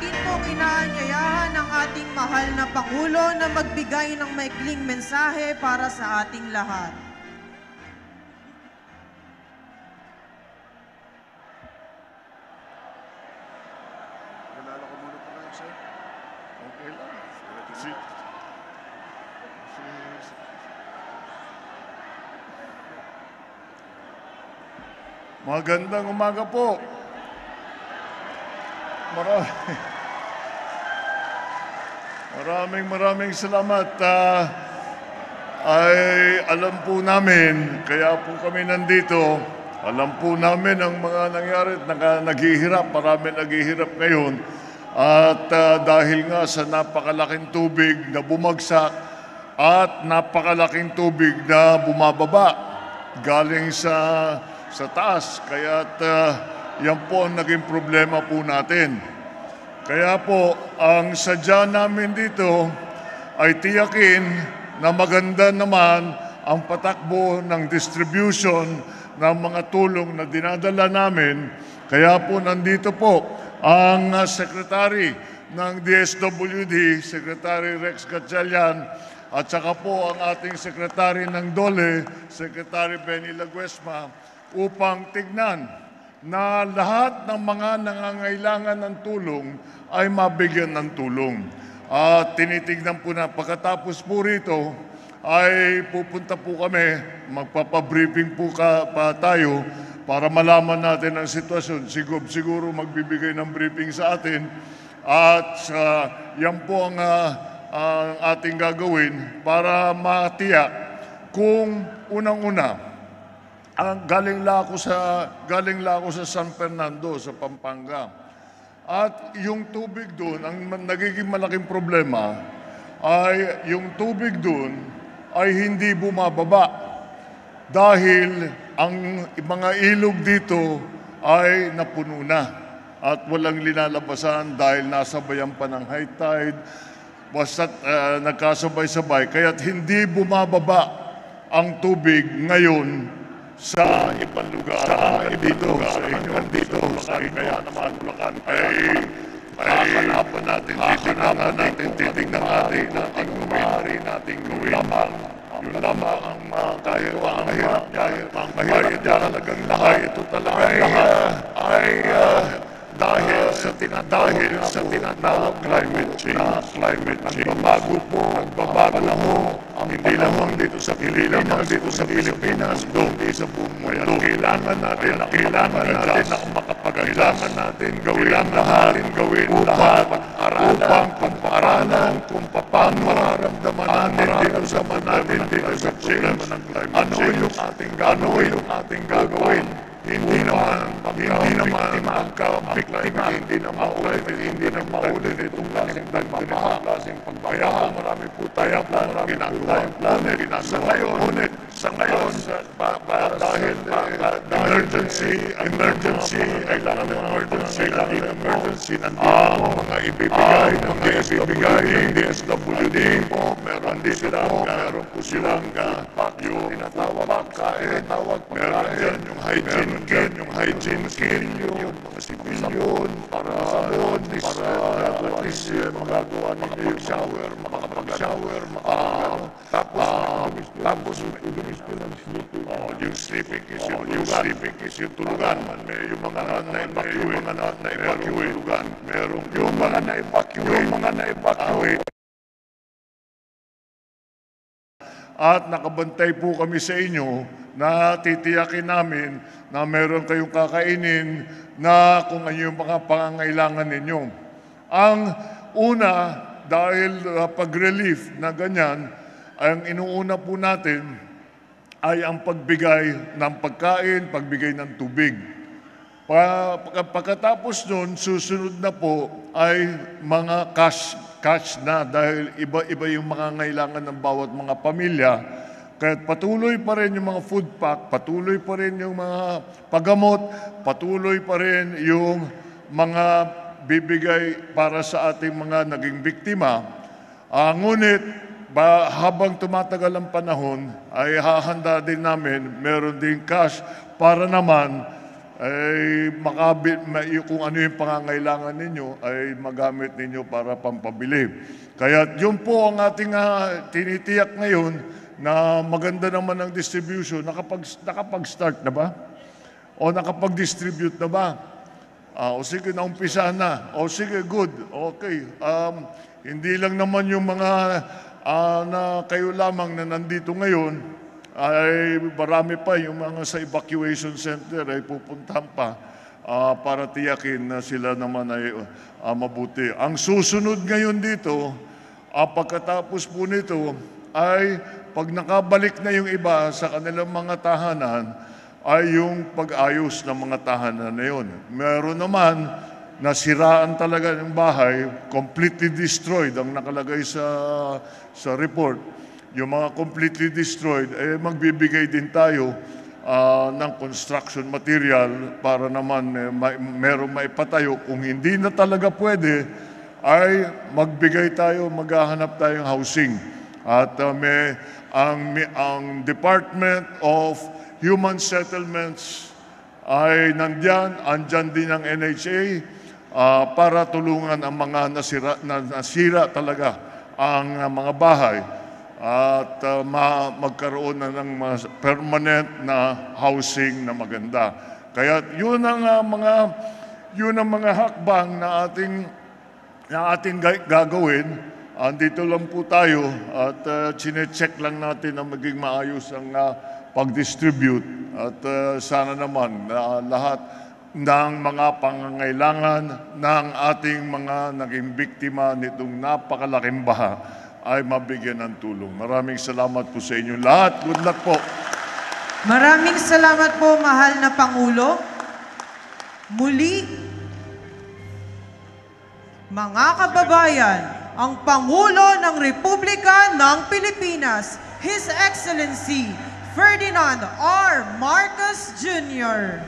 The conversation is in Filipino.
Atin pong inaanyayahan ang ating mahal na Pangulo na magbigay ng maikling mensahe para sa ating lahat. Nalala ko muna po kayo, sir. Okay lang. Magandang umaga po. Maraming salamat. Ay alam po namin, kaya po kami nandito. Alam po namin ang mga nangyari at naghihirap. Marami naghihirap ngayon. At dahil nga sa napakalaking tubig na bumagsak at napakalaking tubig na bumababa galing sa taas. Kaya't yan po ang naging problema po natin. Kaya po, ang sadya namin dito ay tiyakin na maganda naman ang patakbo ng distribution ng mga tulong na dinadala namin. Kaya po nandito po ang Secretary ng DSWD, Secretary Rex Gatchalian, at saka po ang ating Secretary ng DOLE, Secretary Benny Laguesma, upang tignan na lahat ng mga nangangailangan ng tulong ay mabigyan ng tulong. At tinitignan po na pagkatapos po rito ay pupunta po kami, magpapabriefing po pa tayo para malaman natin ang sitwasyon. Siguro magbibigay ng briefing sa atin at yan po ang ating gagawin para matiyak kung unang-una galing la ako sa San Fernando, sa Pampanga. At yung tubig doon, ang nagiging malaking problema ay yung tubig doon ay hindi bumababa dahil ang mga ilog dito ay napuno na at walang linalabasan dahil nasabayan pa ng high tide, basta't nagkasabay-sabay. Kaya't hindi bumababa ang tubig ngayon sa ibang lugar, dito sa inyo, dito sa kaya naman Bulacan ay kakalapan natin, titignan natin maaari nating gawin. Yun lamang ang kaya ang mahirap talagang lahat. Ito talaga ay dahil sa tinatawag climate change. Nagbabago po, nagbabago hindi lamang dito sa Pilipinas, kundi sa buong mundo. Kailangan natin na makapag-adjust. Kailangan natin gawin lahat upang pag-aralan kung paano mararamdaman natin dito sa change. Ano yung ating gagawin? Hindi naman magka-biktima, hindi na maulit itong klaseng pagbabaha. Marami po tayo ginagawa yung planet. Sa ngayon, dahil emergency, kailangan ng emergency ang mga ibibigay ng DSWD po. Meron po silang yung tinatawag pagkain, meron yan yung hygiene kit, yung mga sibilyon, para magagawa ninyo yung makapag-shower, tapos yung sleeping is yung tulugan. May yung mga na-evacuate, merong yung mga na-evacuate. At nakabantay po kami sa inyo na titiyakin namin na meron kayong kakainin na kung ano yung mga pangangailangan ninyo. Ang una, dahil pag-relief na ganyan, ang inuuna po natin ay ang pagbigay ng pagkain, pagbigay ng tubig. Pagkatapos nun, susunod na po ay mga cash na dahil iba-iba yung mga ngailangan ng bawat mga pamilya. Kaya patuloy pa rin yung mga food pack, patuloy pa rin yung mga paggamot, patuloy pa rin yung mga bibigay para sa ating mga naging biktima. Ngunit habang tumatagal ang panahon, ay hahanda din namin, meron din cash para naman ay kung ano yung pangangailangan ninyo ay magamit ninyo para pampabili. Kaya yun po ang ating tinitiyak ngayon na maganda naman ang distribution. Nakapag-start na ba? O nakapag-distribute na ba? O sige, naumpisa na. O sige, good. Okay. Hindi lang naman yung mga na kayo lamang na nandito ngayon, ay marami pa yung mga sa evacuation center ay pupuntahan pa para tiyakin na sila naman ay mabuti. Ang susunod ngayon dito, pagkatapos po nito, ay pag nakabalik na yung iba sa kanilang mga tahanan, ay yung pag-ayos ng mga tahanan na yun. Meron naman nasiraan talaga ng bahay, completely destroyed ang nakalagay sa report. Yung mga completely destroyed, magbibigay din tayo ng construction material para naman merong maipatayo. Kung hindi na talaga pwede, ay magbigay tayo, maghahanap tayong housing. At ang Department of Human Settlements ay andyan din ang NHA para tulungan ang mga nasira talaga ang mga bahay at magkaroon na ng permanent na housing na maganda. Kaya yun ang mga hakbang na ating gagawin. Andito lang po tayo at chine-check lang natin na maging maayos ang pag-distribute at sana naman na lahat ng mga pangangailangan ng ating mga naging biktima nitong napakalaking baha ay mabigyan ng tulong. Maraming salamat po sa inyo lahat. Good luck po. Maraming salamat po, mahal na Pangulo. Muli, mga kababayan, ang Pangulo ng Republika ng Pilipinas, His Excellency Ferdinand R. Marcos Jr.